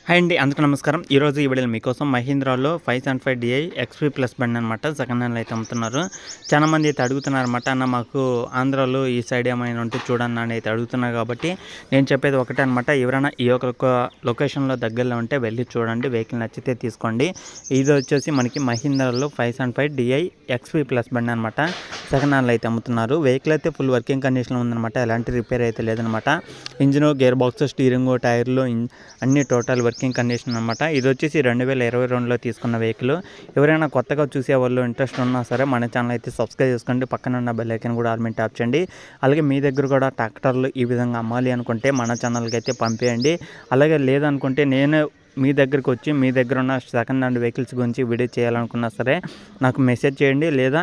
Hi అండి, అందరికీ నమస్కారం. ఈరోజు ఈ వీడియోలో మీకోసం మహీంద్రాలో 575 DI XP ప్లస్ బండి అనమాట. సెకండ్ హ్యాండ్లో అయితే అమ్ముతున్నారు. చాలామంది అయితే అడుగుతున్నారన్నమాట, అన్న మాకు ఆంధ్రాలో ఈ సైడ్ ఏమైనా ఉంటే చూడన్న అని అయితే అడుగుతున్నారు. కాబట్టి నేను చెప్పేది ఒకటే అనమాట, ఎవరైనా ఈ యొక్క లొకేషన్లో దగ్గరలో ఉంటే వెళ్ళి చూడండి, వెహికల్ నచ్చితే తీసుకోండి. ఇది వచ్చేసి మనకి మహీంద్రాలో 575 DI XP ప్లస్ బండి అనమాట. సెకండ్ హ్యాండ్లో అయితే అమ్ముతున్నారు. వెహికల్ అయితే ఫుల్ వర్కింగ్ కండిషన్లో ఉందన్నమాట, ఎలాంటి రిపేర్ అయితే లేదనమాట. ఇంజిన్, గేర్ బాక్స్, స్టీరింగ్, టైర్లు అన్ని టోటల్ వర్కింగ్ కండిషన్ అనమాట. ఇది వచ్చేసి 2022లో తీసుకున్న వెహికల్. ఎవరైనా కొత్తగా చూసే వాళ్ళు ఇంట్రెస్ట్ ఉన్నా సరే మన ఛానల్ అయితే సబ్స్క్రైబ్ చేసుకోండి, పక్కన ఉన్న బెల్ ఐకాన్ కూడా ఆల్ మీద ట్యాప్ చేయండి. అలాగే మీ దగ్గర కూడా ట్రాక్టర్లు ఈ విధంగా అమ్మాలి అనుకుంటే మన ఛానల్కి అయితే పంపేయండి. అలాగే లేదనుకుంటే నేను మీ దగ్గరికి వచ్చి మీ దగ్గర ఉన్న సెకండ్ హ్యాండ్ వెహికల్స్ గురించి వీడియో చేయాలనుకున్నా సరే నాకు మెసేజ్ చేయండి, లేదా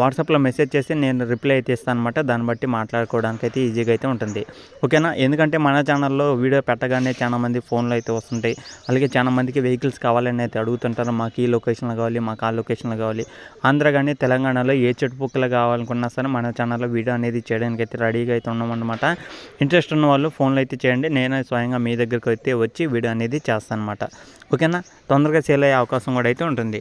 వాట్సాప్లో మెసేజ్ చేసి నేను రిప్లై అయితే ఇస్తాను అనమాట. దాన్ని బట్టి మాట్లాడుకోవడానికి అయితే ఈజీగా అయితే ఉంటుంది, ఓకేనా. ఎందుకంటే మన ఛానల్లో వీడియో పెట్టగానే చాలా మంది ఫోన్లు అయితే వస్తుంటాయి. అలాగే చాలా మందికి వెహికల్స్ కావాలని అయితే అడుగుతుంటారు, మాకు ఈ లొకేషన్లో కావాలి, మాకు ఆ లొకేషన్లో కావాలి. ఆంధ్ర కానీ తెలంగాణలో ఏ చుట్టుపక్కల కావాలనుకున్నా సరే మన ఛానల్లో వీడియో అనేది చేయడానికి అయితే రెడీగా అయితే ఉన్నామన్నమాట. ఇంట్రెస్ట్ ఉన్న వాళ్ళు ఫోన్లో అయితే చేయండి, నేను స్వయంగా మీ దగ్గరికి అయితే వచ్చి వీడియో అనేది చేస్తాను అనమాట, ఓకేనా. తొందరగా సేల్ అయ్యే అవకాశం కూడా అయితే ఉంటుంది.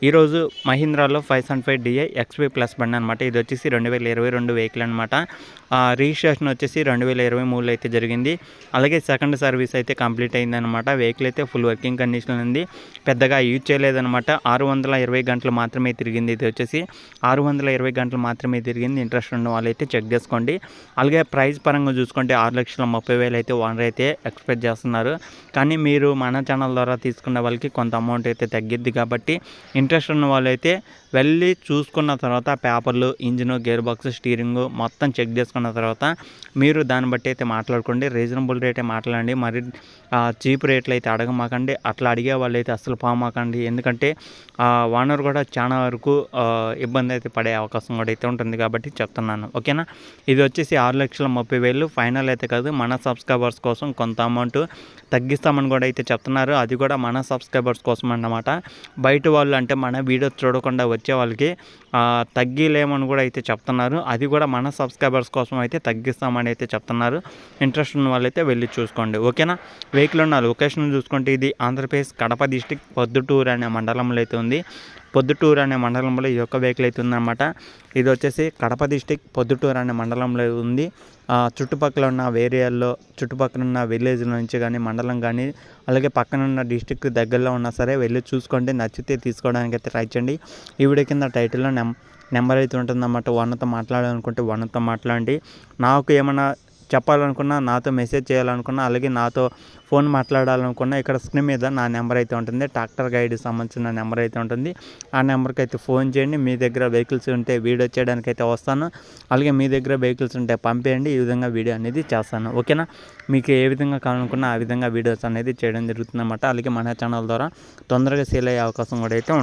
ఈరోజు మహీంద్రాలో 575 DI XP ప్లస్ బండి అనమాట. ఇది వచ్చేసి 2022 వెహికల్ అనమాట. రిజిస్ట్రేషన్ వచ్చేసి 2023లో అయితే జరిగింది. అలాగే సెకండ్ సర్వీస్ అయితే కంప్లీట్ అయిందనమాట. వెహికల్ అయితే ఫుల్ వర్కింగ్ కండిషన్ ఉంది, పెద్దగా యూజ్ చేయలేదనమాట. 620 గంటలు మాత్రమే తిరిగింది. ఇది వచ్చేసి 620 గంటలు మాత్రమే తిరిగింది. ఇంట్రెస్ట్ ఉన్న వాళ్ళు అయితే చెక్ చేసుకోండి. అలాగే ప్రైస్ పరంగా చూసుకుంటే 6,30,000 అయితే ఓనర్ అయితే ఎక్స్పెక్ట్ చేస్తున్నారు. కానీ మీరు మన ఛానల్ ద్వారా తీసుకున్న వాళ్ళకి కొంత అమౌంట్ అయితే తగ్గిద్ది. కాబట్టి ఇంట్రెస్ట్ ఉన్న వాళ్ళైతే వెళ్ళి చూసుకున్న తర్వాత పేపర్లు, ఇంజిన్, గేర్ బాక్స్, స్టీరింగ్ మొత్తం చెక్ చేసుకున్న తర్వాత మీరు దాన్ని బట్టి అయితే మాట్లాడుకోండి. రీజనబుల్ రేటే మాట్లాడండి, మరి చీప్ రేట్లు అయితే అడగమాకండి. అట్లా అడిగే వాళ్ళు అయితే అసలు పోమాకండి. ఎందుకంటే ఓనర్ కూడా చాలా వరకు ఇబ్బంది అయితే పడే అవకాశం కూడా అయితే ఉంటుంది కాబట్టి చెప్తున్నాను, ఓకేనా. ఇది వచ్చేసి 6,30,000 ఫైనల్ అయితే కాదు, మన సబ్స్క్రైబర్స్ కోసం కొంత అమౌంట్ తగ్గిస్తామని కూడా అయితే చెప్తున్నారు. అది కూడా మన సబ్స్క్రైబర్స్ కోసం అన్నమాట. బయట వాళ్ళు అంటే మన వీడియో చూడకుండా వచ్చే వాళ్ళకి తగ్గిలేమని కూడా అయితే చెప్తున్నారు. అది కూడా మన సబ్స్క్రైబర్స్ కోసం అయితే తగ్గిస్తామని అయితే చెప్తున్నారు. ఇంట్రెస్ట్ ఉన్న వాళ్ళైతే వెళ్ళి చూసుకోండి, ఓకేనా. వెహికల్ ఉన్న లొకేషన్ చూసుకుంటే ఇది ఆంధ్రప్రదేశ్ కడప డిస్టిక్ పొద్దుటూరు అనే మండలంలో అయితే ఉంది. పొద్దుటూరు అనే మండలంలో ఈ యొక్క వెహికల్ అయితే ఉందన్నమాట. ఇది వచ్చేసి కడప డిస్టిక్ పొద్దుటూరు అనే మండలంలో ఉంది. చుట్టుపక్కల ఉన్న ఏరియాల్లో, చుట్టుపక్కల ఉన్న విలేజ్ నుంచి కానీ, మండలం కానీ, అలాగే పక్కన ఉన్న డిస్టిక్ దగ్గరలో ఉన్నా సరే వెళ్ళి చూసుకోండి. నచ్చితే తీసుకోవడానికి అయితే ట్రై చేయండి. ఈ వీడియో కింద టైటిల్లో నెంబర్ అయితే ఉంటుందన్నమాట. ఓనర్తో మాట్లాడాలనుకుంటే ఓనర్తో మాట్లాడండి. నాకు ఏమైనా చెప్పాలనుకున్నా, నాతో మెసేజ్ చేయాలనుకున్నా, అలాగే నాతో ఫోన్ మాట్లాడాలనుకున్నా ఇక్కడ స్క్రీన్ మీద నా నెంబర్ అయితే ఉంటుంది. ట్రాక్టర్ గైడ్కి సంబంధించిన నెంబర్ అయితే ఉంటుంది. ఆ నెంబర్కి అయితే ఫోన్ చేయండి. మీ దగ్గర వెహికల్స్ ఉంటే వీడియో చేయడానికి అయితే వస్తాను. అలాగే మీ దగ్గర వెహికల్స్ ఉంటే పంపేయండి, ఈ విధంగా వీడియో అనేది చేస్తాను, ఓకేనా. మీకు ఏ విధంగా కావాలనుకున్నా ఆ విధంగా వీడియోస్ అనేది చేయడం జరుగుతుందన్నమాట. అలాగే మన ఛానల్ ద్వారా తొందరగా సేల్ అయ్యే అవకాశం కూడా అయితే ఉంటుంది.